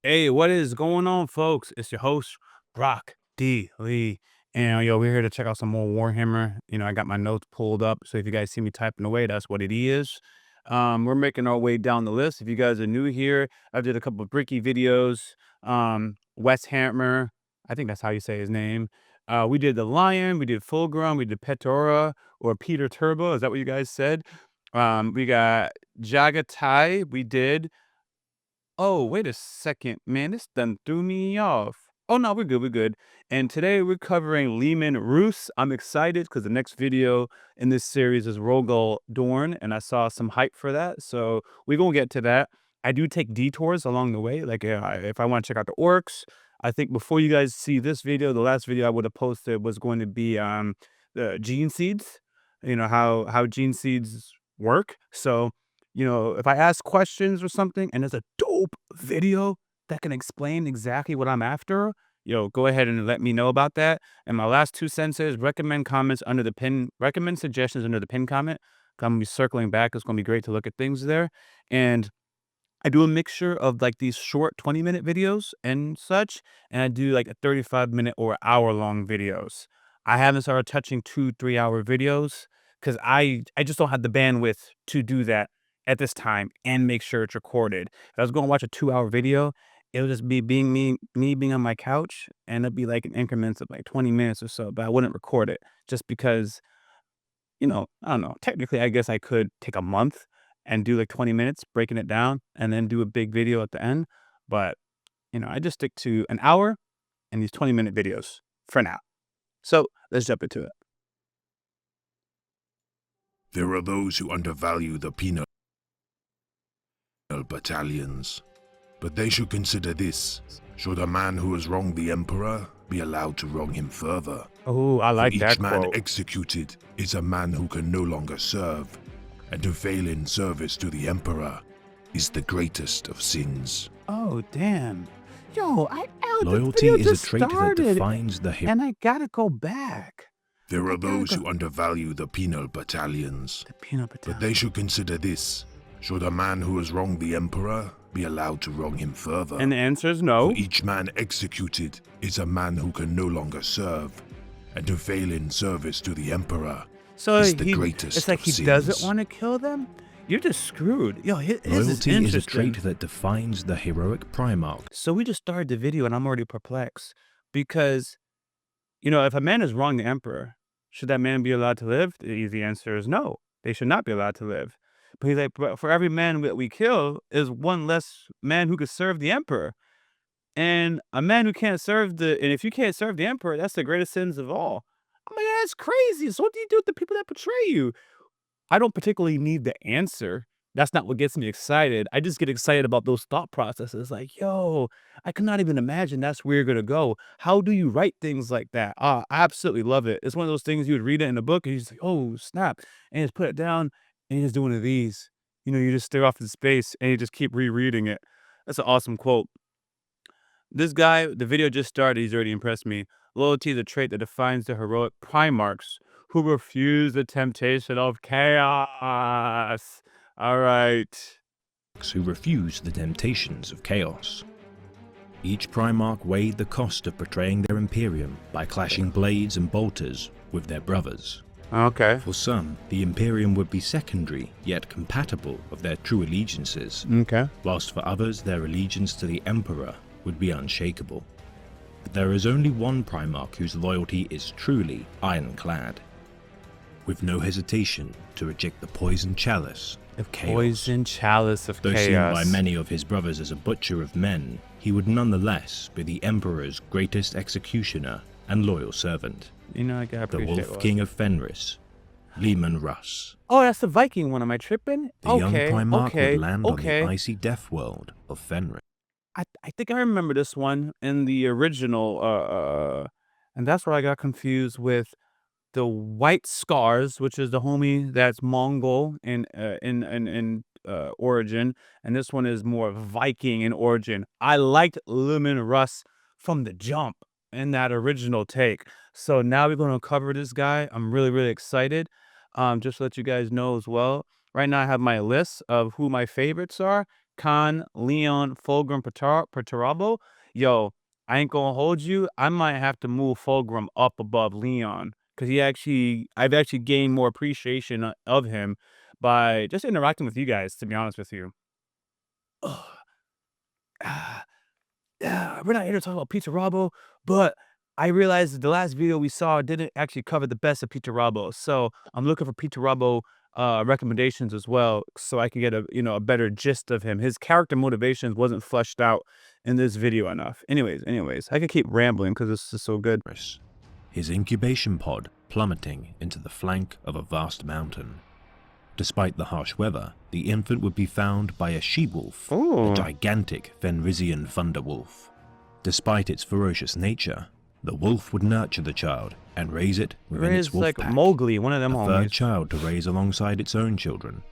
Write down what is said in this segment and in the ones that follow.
Hey, what is going on, folks? It's your host, Brock D. Lee. And we're here to check out some more Warhammer. I got my notes pulled up. So if you guys see me typing away, that's what it is. We're making our way down the list. If you guys are new here, I did a couple of Bricky videos. Wes Hammer, I think that's how you say his name. We did the Lion, we did Fulgrim, we did Petora or Peter Turbo. Is that what you guys said? We got Jagatai, we did. Oh, wait a second, man, this done threw me off. Oh, no, we're good, we're good. And today we're covering LEMAN RUSS. I'm excited because the next video in this series is Rogol Dorn, and I saw some hype for that, so we're gonna get to that. I do take detours along the way, like, if I wanna check out the orcs. I think before you guys see this video, the last video I would have posted was going to be, the gene seeds, how gene seeds work. So if I ask questions or something and there's a dope video that can explain exactly what I'm after, go ahead and let me know about that. And my last 2 cents is recommend suggestions under the pin comment. 'Cause I'm gonna be circling back. It's gonna be great to look at things there. And I do a mixture of like these short 20-minute videos and such, and I do like a 35-minute or hour-long videos. I haven't started touching 2, 3 hour videos because I just don't have the bandwidth to do that at this time and make sure it's recorded. If I was going to watch a 2 hour video, it would just be being me being on my couch, and it'd be like in increments of like 20 minutes or so, but I wouldn't record it just because I don't know. Technically, I guess I could take a month and do like 20 minutes, breaking it down, and then do a big video at the end. But, I just stick to an hour and these 20-minute videos for now. So let's jump into it. There are those who undervalue the penal battalions, but they should consider this. Should a man who has wronged the Emperor be allowed to wrong him further? Oh, I like For that each man quote. executed is a man who can no longer serve, and to fail in service to the Emperor is the greatest of sins. Oh, damn. Yo, Loyalty is a trait that defines the hero. and I gotta go back. There are those who undervalue the penal battalions, The peanut but potato. they should consider this. Should a man who has wronged the Emperor be allowed to wrong him further? And the answer is no. For each man executed is a man who can no longer serve, and to fail in service to the Emperor So is the greatest it's like of he sins. doesn't want to kill them. You're just screwed. Yo, his is Loyalty is a interesting. trait that defines the heroic Primarch. So we just started the video and I'm already perplexed because, if a man has wronged the emperor, should that man be allowed to live? The easy answer is no. They should not be allowed to live. But he's like, but for every man that we kill is one less man who could serve the emperor. And a man who can't serve and if you can't serve the emperor, that's the greatest sins of all. I'm like, that's crazy. So what do you do with the people that betray you? I don't particularly need the answer. That's not what gets me excited. I just get excited about those thought processes. Like, yo, I could not even imagine that's where you're gonna go. How do you write things like that? I absolutely love it. It's one of those things you would read it in a book and you just like, oh, snap. And you just put it down and you just do one of these. You just stare off in space and you just keep rereading it. That's an awesome quote. This guy, the video just started, he's already impressed me. Loyalty is a trait that defines the heroic Primarchs who refuse the temptation of chaos. All right. Who refuse the temptations of chaos. Each Primarch weighed the cost of betraying their Imperium by clashing blades and bolters with their brothers. Okay. For some, the Imperium would be secondary, yet compatible with their true allegiances, Okay. whilst for others their allegiance to the Emperor would be unshakable. But there is only one Primarch whose loyalty is truly ironclad, with no hesitation to reject the poison chalice of chaos. Poison chalice of Though chaos. seen by many of his brothers as a butcher of men, he would nonetheless be the Emperor's greatest executioner and loyal servant. I gotta The appreciate Wolf King of Fenris, LEMAN RUSS. Oh, that's the Viking one. Am I tripping? The young Primarch okay, would land okay. on the icy death world of Fenris. I think I remember this one in the original, and that's where I got confused with the White Scars, which is the homie that's Mongol in origin, and this one is more Viking in origin. I liked LEMAN RUSS from the jump in that original take. So now we're going to cover this guy. I'm really, really excited. Just to let you guys know as well, right now I have my list of who my favorites are. Khan, Leon, Fulgrim, Perturabo. Yo, I ain't gonna hold you. I might have to move Fulgrim up above Leon because I've actually gained more appreciation of him by just interacting with you guys, to be honest with you. Ugh. Ah. Yeah, we're not here to talk about Peter Rabo, but I realized that the last video we saw didn't actually cover the best of Peter Rabo. So I'm looking for Peter Rabo recommendations as well, so I can get a better gist of him. His character motivations wasn't fleshed out in this video enough. Anyways, I could keep rambling because this is so good. His incubation pod plummeting into the flank of a vast mountain. Despite the harsh weather, the infant would be found by a she-wolf, a gigantic Fenrisian thunderwolf. Despite its ferocious nature, the wolf would nurture the child and raise it within its wolf like pack. Mowgli, one of them a homies. third child to raise alongside its own children,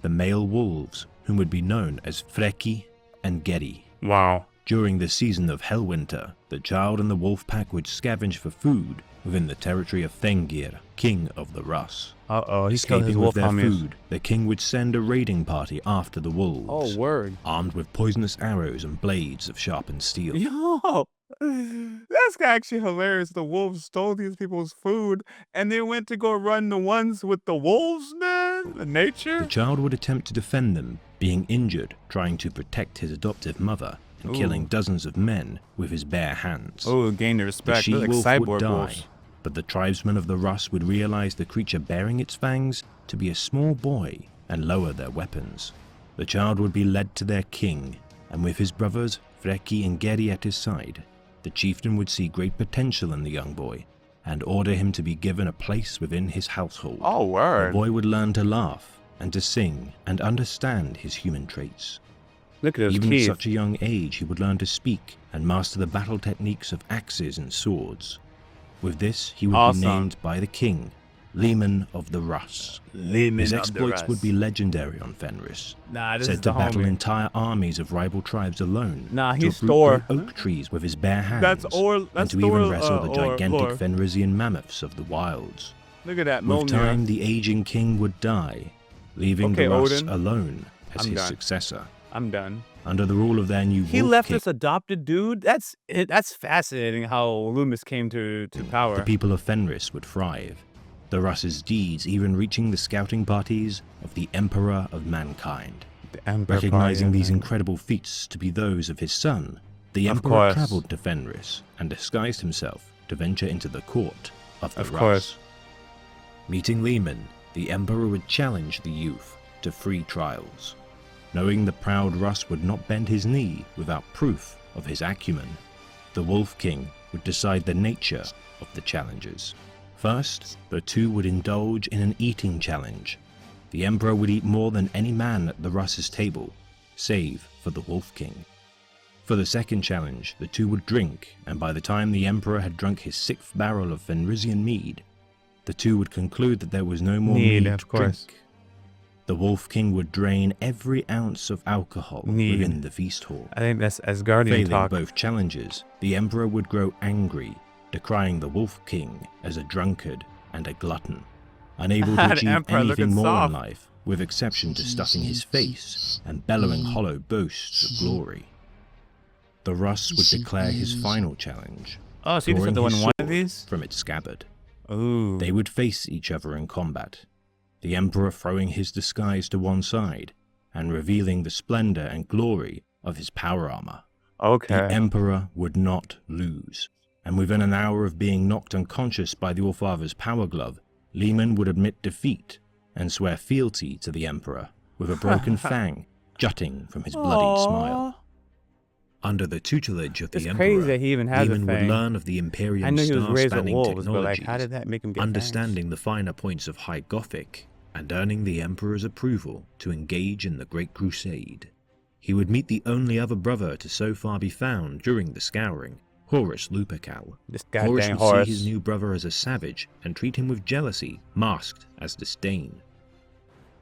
the male wolves, whom would be known as Freki and Geri. Wow. During the season of Hellwinter, the child and the wolf pack would scavenge for food within the territory of Thengir, king of the Russ. He's killed his Escaping wolf with their homies. food, the king would send a raiding party after the wolves. Oh, word. Armed with poisonous arrows and blades of sharpened steel. Yo, that's actually hilarious. The wolves stole these people's food and they went to go run the ones with the wolves, man. The nature. The child would attempt to defend them, being injured, trying to protect his adoptive mother, and killing dozens of men with his bare hands. Oh, gain the The respect. They're like she-wolf cyborg would die, wolves. but the tribesmen of the Russ would realize the creature bearing its fangs to be a small boy and lower their weapons. The child would be led to their king, and with his brothers Freki and Geri at his side, the chieftain would see great potential in the young boy and order him to be given a place within his household. Oh, The word. boy would learn to laugh and to sing and understand his human traits. Look at those Even at teeth. such a young age, he would learn to speak and master the battle techniques of axes and swords. With this, he would be named by the king, Leman of the Russ. His exploits would be legendary on Fenris, Nah, this is said the to battle homie. entire armies of rival tribes alone, Nah, to he's uproot Thor. great oak trees with his bare hands, That's and to Thor, even wrestle the gigantic lore. Fenrisian mammoths of the wilds. Look at that With Mjolnir. time, the aging king would die, leaving Okay, the Russ Odin. alone as I'm his done. successor. I'm done. Under the rule of their new He wolf left king, this adopted dude. That's fascinating how Loomis came to power. the people of Fenris would thrive, the Russ's deeds even reaching the scouting parties of the Emperor of Mankind. The Emperor Recognizing party, these man. incredible feats to be those of his son, the Of Emperor course. traveled to Fenris and disguised himself to venture into the court of the Of Russ. course. Meeting Leman, the Emperor would challenge the youth to free trials. Knowing the proud Russ would not bend his knee without proof of his acumen, the Wolf King would decide the nature of the challenges. First, the two would indulge in an eating challenge. The Emperor would eat more than any man at the Russ's table, save for the Wolf King. For the second challenge, the two would drink, and by the time the Emperor had drunk his 6th barrel of Fenrisian mead, the two would conclude that there was no more mead Of to course. drink. The Wolf King would drain every ounce of alcohol Mead. within the feast hall. I think that's Asgardian Failing talk. both challenges, the Emperor would grow angry, decrying the Wolf King as a drunkard and a glutton, unable to The achieve Emperor anything looking more soft. in life, with exception to stuffing his face and bellowing hollow boasts of glory. The Russ would declare his final challenge, Oh, so you just have to drawing win his one of sword these? from its scabbard. Ooh. They would face each other in combat, the Emperor throwing his disguise to one side and revealing the splendor and glory of his power armor. Okay. The Emperor would not lose, and within an hour of being knocked unconscious by the Allfather's power glove, Leman would admit defeat and swear fealty to the Emperor, with a broken fang jutting from his bloodied smile. Under the tutelage of the It's Emperor, crazy that he even has a Leman would fang. learn of the Imperium I knew he was raised with star-spanning wolves, but like, technologies, how did that make him get understanding the finer points of High Gothic, and earning the Emperor's approval to engage in the Great Crusade. He would meet the only other brother to so far be found during the Scouring, Horus Lupercal. This Horus goddamn would Horus. see his new brother as a savage and treat him with jealousy, masked as disdain.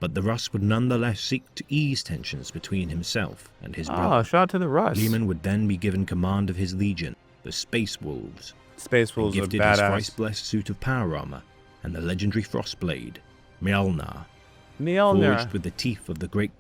But the Russ would nonetheless seek to ease tensions between himself and his brother. Oh, shout out to the Russ. Leman would then be given command of his legion, the Space Wolves, Space and Wolves are gifted his badass. thrice-blessed suit of power armor and the legendary Frostblade, Mjolnir. Mjolnir. Forged with the teeth of the great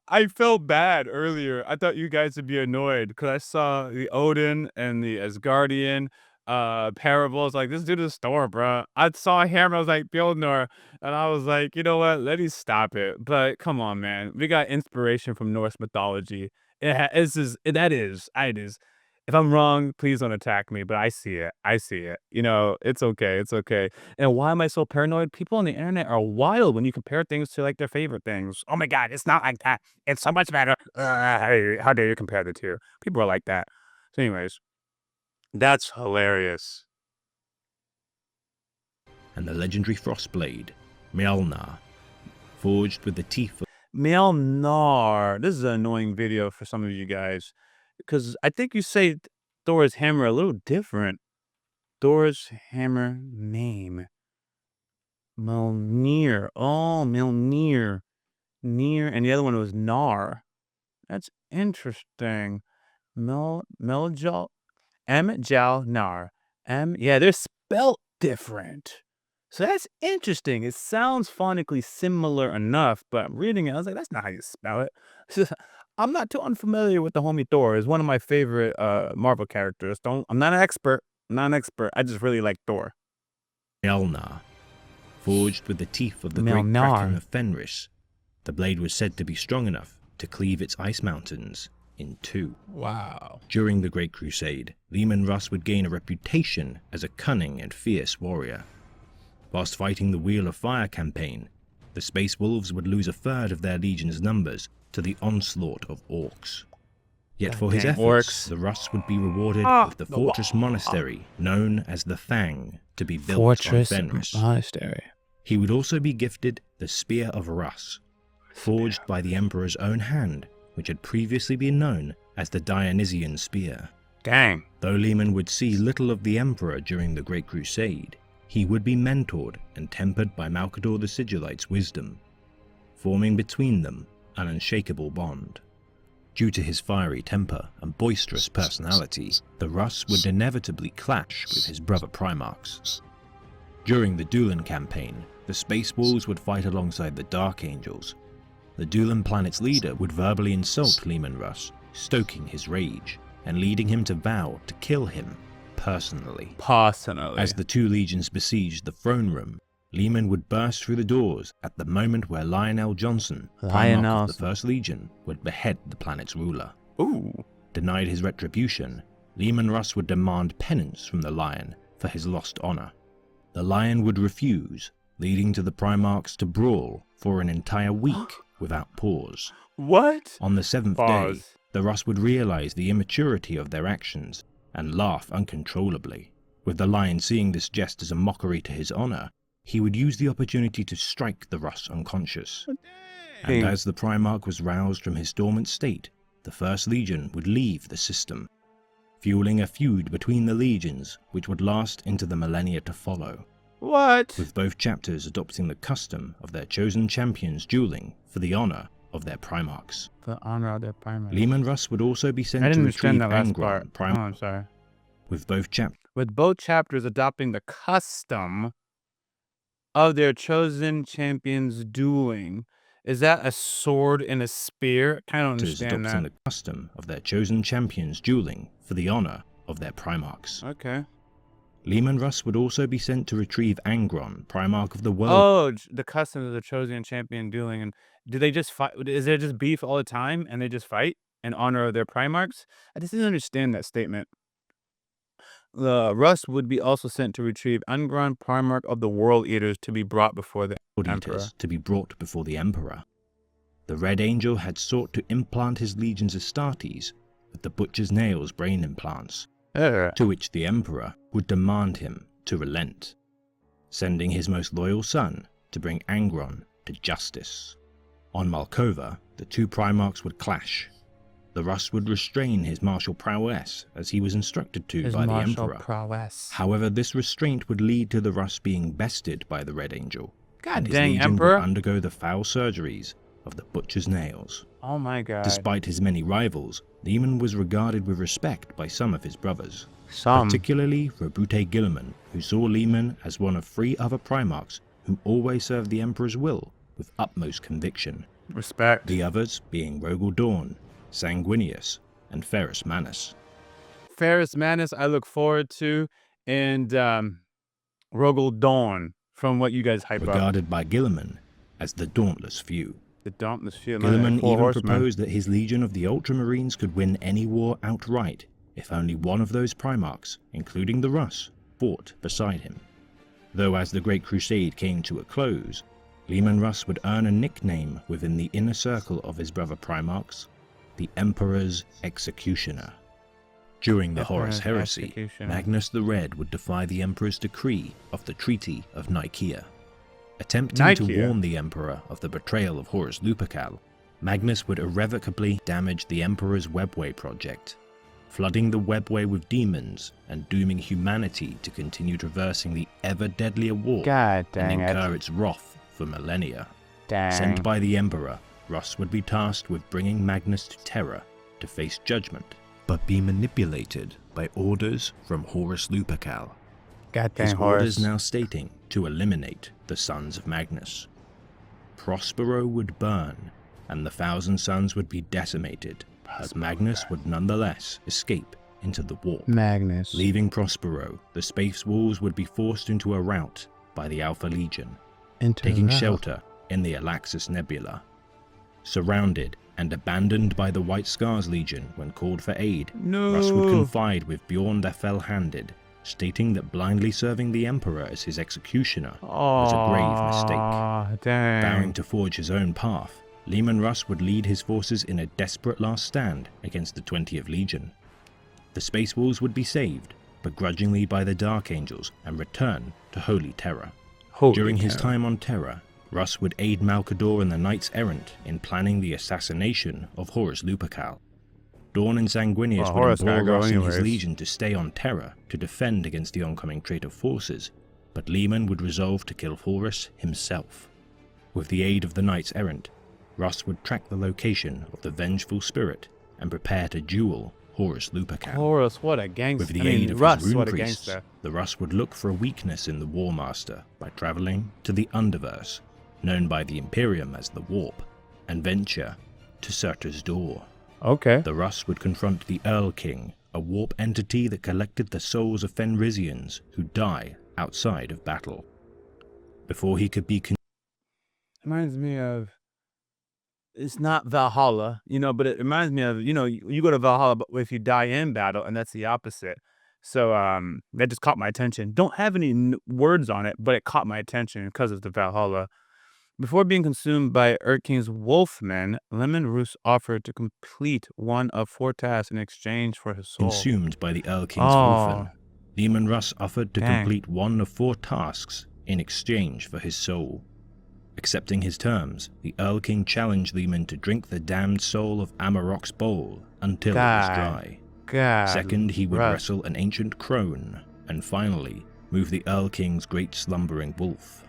I felt bad earlier. I thought you guys would be annoyed because I saw the Odin and the Asgardian parables. Like, this dude is store, bro. I saw him. I was like, Mjolnir. And I was like, you know what? Let me stop it. But come on, man. We got inspiration from Norse mythology. It is. If I'm wrong, please don't attack me, but I see it. I see it. You know, it's okay. It's okay. And why am I so paranoid? People on the internet are wild when you compare things to like their favorite things. Oh my God, it's not like that. It's so much better. How dare you compare the two? People are like that. So, anyways, that's hilarious. and the legendary Frostblade, Mjolnir, forged with the teeth of Mjolnir. This is an annoying video for some of you guys because I think you say Thor's hammer a little different. Thor's hammer name. Mjolnir. Oh, Mjolnir. Near, and the other one was Nar. That's interesting. Meljal, Mjal Nar. Yeah, they're spelt different. So that's interesting. It sounds phonically similar enough, but reading it, I was like, that's not how you spell it. I'm not too unfamiliar with the homie Thor. It's one of my favorite Marvel characters. I'm not an expert. I just really like Thor. Mjolnir, forged with the teeth of the great Mjolnir. Kraken of Fenris. The blade was said to be strong enough to cleave its ice mountains in two. Wow. During the Great Crusade, Leman Russ would gain a reputation as a cunning and fierce warrior. Whilst fighting the Wheel of Fire campaign, the Space Wolves would lose a third of their legion's numbers to the onslaught of orcs. Yet for his Goddamn efforts, orcs. the Russ would be rewarded with the fortress monastery known as the Fang to be built Fortress on Fenris. Monastery. He would also be gifted the Spear of Russ, forged by the Emperor's own hand, which had previously been known as the Dionysian Spear. Dang. Though Leman would see little of the Emperor during the Great Crusade, he would be mentored and tempered by Malcador the Sigillite's wisdom, forming between them an unshakable bond. Due to his fiery temper and boisterous personality, the Russ would inevitably clash with his brother Primarchs. During the Dulan campaign, the Space Wolves would fight alongside the Dark Angels. The Dulan planet's leader would verbally insult Leman Russ, stoking his rage, and leading him to vow to kill him personally. As the two legions besieged the throne room, Leman would burst through the doors at the moment where Lionel Johnson, Primarch of the First Legion, would behead the planet's ruler. Ooh. Denied his retribution, Leman Russ would demand penance from the Lion for his lost honor. The Lion would refuse, leading to the Primarchs to brawl for an entire week without pause. What? On the seventh day, the Russ would realize the immaturity of their actions and laugh uncontrollably. With the Lion seeing this jest as a mockery to his honor, he would use the opportunity to strike the Russ unconscious. And as the Primarch was roused from his dormant state, the First Legion would leave the system, fueling a feud between the legions which would last into the millennia to follow. What? With both chapters adopting the custom of their chosen champions dueling for the honor of their Primarchs. The honor of their Primarchs. Leman Russ would also be sent I didn't to understand retrieve that last Angron, part. Oh, I'm sorry. With both chapters adopting the custom of their chosen champions dueling. Is that a sword and a spear? I don't understand that. The custom of their chosen champions dueling for the honor of their Primarchs. Okay. Leman Russ would also be sent to retrieve Angron, Primarch of the world. Oh, the custom of the chosen champion dueling. And do they just fight? Is there just beef all the time and they just fight in honor of their Primarchs? I just didn't understand that statement. Russ would be also sent to retrieve Angron, Primarch of the World Eaters, to be brought before the Emperor. The Red Angel had sought to implant his legions Astartes with the Butcher's Nails brain implants, to which the Emperor would demand him to relent, sending his most loyal son to bring Angron to justice. On Malkova, the two Primarchs would clash. The Russ would restrain his martial prowess as he was instructed to by the Emperor. However, this restraint would lead to the Russ being bested by the Red Angel. God dang, Emperor! Would undergo the foul surgeries of the Butcher's Nails. Oh my God. Despite his many rivals, Leman was regarded with respect by some of his brothers. particularly for Brute Guilliman, who saw Leman as one of 3 other Primarchs who always served the Emperor's will with utmost conviction. Respect. The others being Rogel Dawn, Sanguinius, and Ferrus Manus. Ferrus Manus I look forward to, and Rogel Dawn, from what you guys hype up. Regarded by Guilliman as the Dauntless Few. The Dauntless Few. Guilliman even proposed that his legion of the Ultramarines could win any war outright if only one of those Primarchs, including the Russ, fought beside him. Though as the Great Crusade came to a close, LEMAN RUSS would earn a nickname within the inner circle of his brother Primarchs, the Emperor's Executioner. During the Horus Heresy, Magnus the Red would defy the Emperor's decree of the Treaty of Nicaea. Attempting to warn the Emperor of the betrayal of Horus Lupercal, Magnus would irrevocably damage the Emperor's Webway project, flooding the Webway with demons and dooming humanity to continue traversing the ever-deadlier war and incur its wrath for millennia. Sent by the Emperor, Russ would be tasked with bringing Magnus to Terra to face judgment, but be manipulated by orders from Horus Lupercal. His orders now stating to eliminate the Sons of Magnus. Prospero would burn, and the Thousand Sons would be decimated, as Magnus would nonetheless escape into the warp. Leaving Prospero, the Space Wolves would be forced into a rout by the Alpha Legion, taking shelter in the Alaxis Nebula. Surrounded and abandoned by the White Scars Legion when called for aid, Russ would confide with Bjorn the Fell-Handed, stating that blindly serving the Emperor as his executioner was a grave mistake. Vowing to forge his own path, LEMAN RUSS would lead his forces in a desperate last stand against the 20th Legion. The Space Wolves would be saved, begrudgingly by the Dark Angels, and return to Holy Terra. During his time on Terra, Russ would aid Malcador and the Knights Errant in planning the assassination of Horus Lupercal. Dawn and Sanguinius would implore Russ and his legion to stay on Terra to defend against the oncoming traitor forces, but Leman would resolve to kill Horus himself. With the aid of the Knights Errant, Russ would track the location of the vengeful spirit and prepare to duel Horus Lupercal. Horus, what a gangster. With the aid of his rune priests, the Russ would look for a weakness in the War Master by traveling to the Underverse, known by the Imperium as the Warp, and venture to Surtur's Door. The Russ would confront the Earl King, a warp entity that collected the souls of Fenrisians who die outside of battle. Before he could be reminds me of, it's not Valhalla, you know, but it reminds me of, you know, you go to Valhalla but if you die in battle, and that's the opposite. So that just caught my attention. Don't have any words on it, but it caught my attention because of the Valhalla. Before being consumed by Erking's Wolfmen, LEMAN RUSS offered to complete one of 4 tasks in exchange for his soul. Consumed by the Earl King's Wolfen, LEMAN RUSS offered to complete one of 4 tasks in exchange for his soul. Accepting his terms, the Earl King challenged Leman to drink the damned soul of Amarok's bowl until it was dry. Second, he would wrestle an ancient crone, and finally, move the Earl King's great slumbering wolf.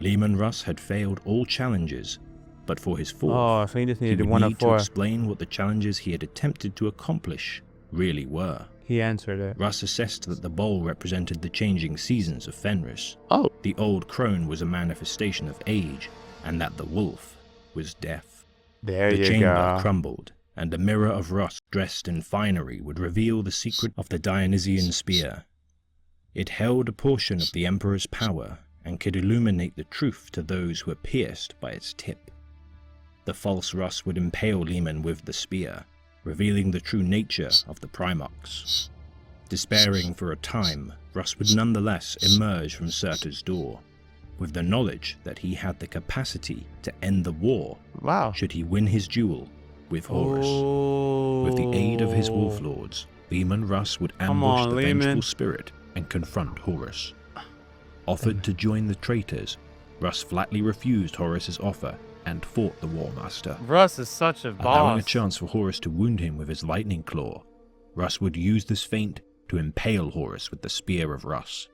LEMAN RUSS had failed all challenges, but for his fourth, so he just he needed would one need of to 4. explain what the challenges he had attempted to accomplish really were. He answered it. Russ assessed that the bowl represented the changing seasons of Fenris. The old crone was a manifestation of age, and that the wolf was death. The chamber crumbled, and a mirror of Russ dressed in finery would reveal the secret of the Dionysian spear. It held a portion of the Emperor's power, and could illuminate the truth to those who were pierced by its tip. The false Russ would impale Leman with the spear, revealing the true nature of the Primarchs. Despairing for a time, Russ would nonetheless emerge from Surtur's Door, with the knowledge that he had the capacity to end the war should he win his duel with Horus. With the aid of his Wolf Lords, LEMAN RUSS would ambush the vengeful spirit and confront Horus. Offered to join the traitors, Russ flatly refused Horus's offer and fought the War Master. Russ is such a boss. Allowing a chance for Horus to wound him with his lightning claw, Russ would use this feint to impale Horus with the Spear of Russ.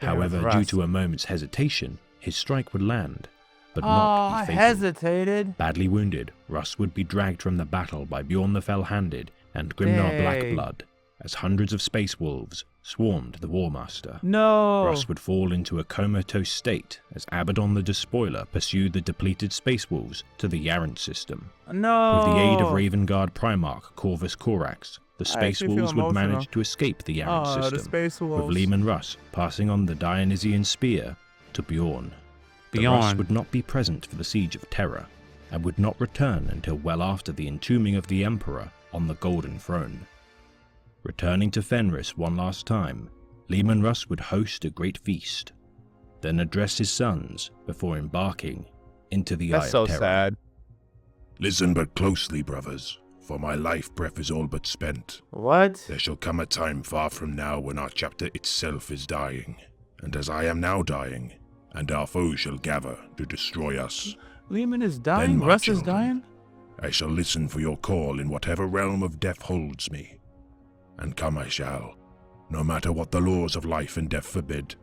However, due to a moment's hesitation, his strike would land, but not be fatal. Badly wounded, Russ would be dragged from the battle by Bjorn the Fell-Handed and Grimnar Blackblood, as hundreds of space wolves swarmed the War Master. No. Russ would fall into a comatose state as Abaddon the Despoiler pursued the depleted space wolves to the Yarant system. No. With the aid of Raven Guard Primarch Corvus Corax, the space actually feel wolves would emotional. manage to escape the Yarant The system, space with wolves. Leman Russ passing on the Dionysian spear to Bjorn. The Bjorn. Russ would not be present for the Siege of Terra, and would not return until well after the entombing of the Emperor on the Golden Throne. Returning to Fenris one last time, Leman Russ would host a great feast, then address his sons before embarking into the Eye That's so of Terror. sad. Listen but closely, brothers, for my life breath is all but spent. What? There shall come a time far from now when our chapter itself is dying, and as I am now dying, and our foes shall gather to destroy us, Leman is then, dying? my Russ is children, dying? I shall listen for your call in whatever realm of death holds me. And come I shall, no matter what the laws of life and death forbid.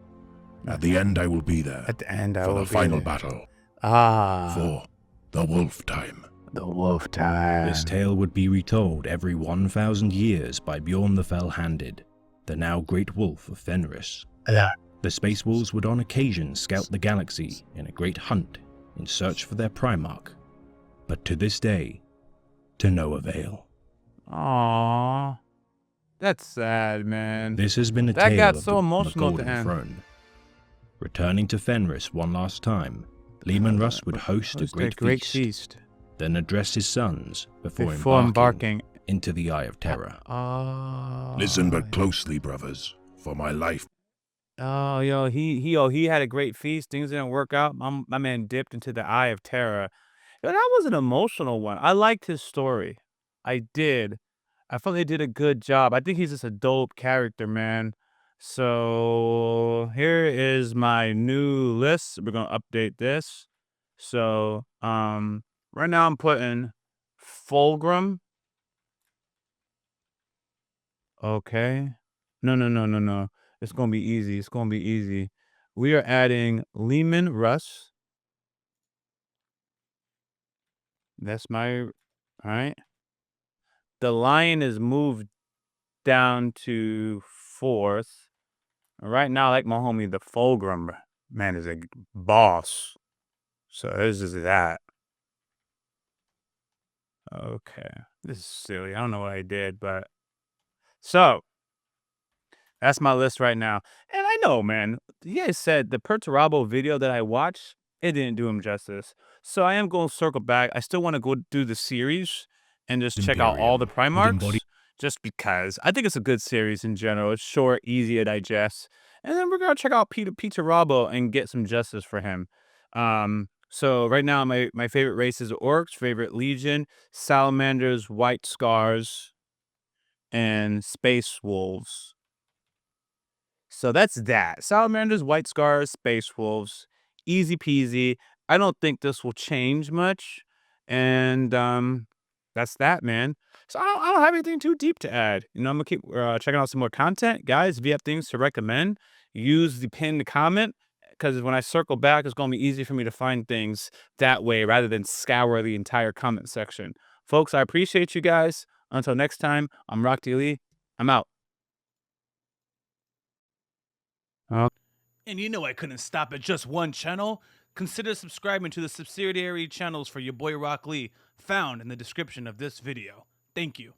At the end I will be there, At the end, I for will the be final there. battle, Ah. for the wolf time. The wolf time. This tale would be retold every 1,000 years by Bjorn the Fell-Handed, the now great wolf of Fenris. Yeah. The Space Wolves would on occasion scout the galaxy in a great hunt in search for their Primarch, but to this day, to no avail. Aww. That's sad, man. This has been a That tale got of so the emotional at the Golden end. Throne. Returning to Fenris one last time, Leman Russ would host a great feast, then address his sons before embarking into the Eye of Terror. Listen but closely, brothers, for my life. Oh, yo, he had a great feast. Things didn't work out. My man dipped into the Eye of Terror. Yo, that was an emotional one. I liked his story. I did. I felt they did a good job. I think he's just a dope character, man. So here is my new list. We're gonna update this. So right now I'm putting Fulgrim. Okay. No. It's gonna be easy. It's gonna be easy. We are adding Leman Russ. That's my all right. The lion is moved down to 4th. Right now, like my homie, the Fulgrim man is a boss. So this is that. Okay. This is silly. I don't know what I did, but so that's my list right now. And I know, man, you guys said the Perturabo video that I watched, it didn't do him justice. So I am going to circle back. I still want to go do the series and just check out all the Primarchs, just because I think it's a good series in general. It's short, easy to digest. And then we're going to check out Perturabo and get some justice for him. So right now, my favorite race is Orcs, favorite Legion, Salamanders, White Scars, and Space Wolves. So that's that. Salamanders, White Scars, Space Wolves. Easy peasy. I don't think this will change much. And that's that, man. So I don't have anything too deep to add. You know, I'm going to keep checking out some more content. Guys, if you have things to recommend, use the pinned comment. Because when I circle back, it's going to be easy for me to find things that way rather than scour the entire comment section. Folks, I appreciate you guys. Until next time, I'm Yaboyrocklee Lee. I'm out. And you know I couldn't stop at just one channel. Consider subscribing to the subsidiary channels for your boy Rock Lee, found in the description of this video. Thank you.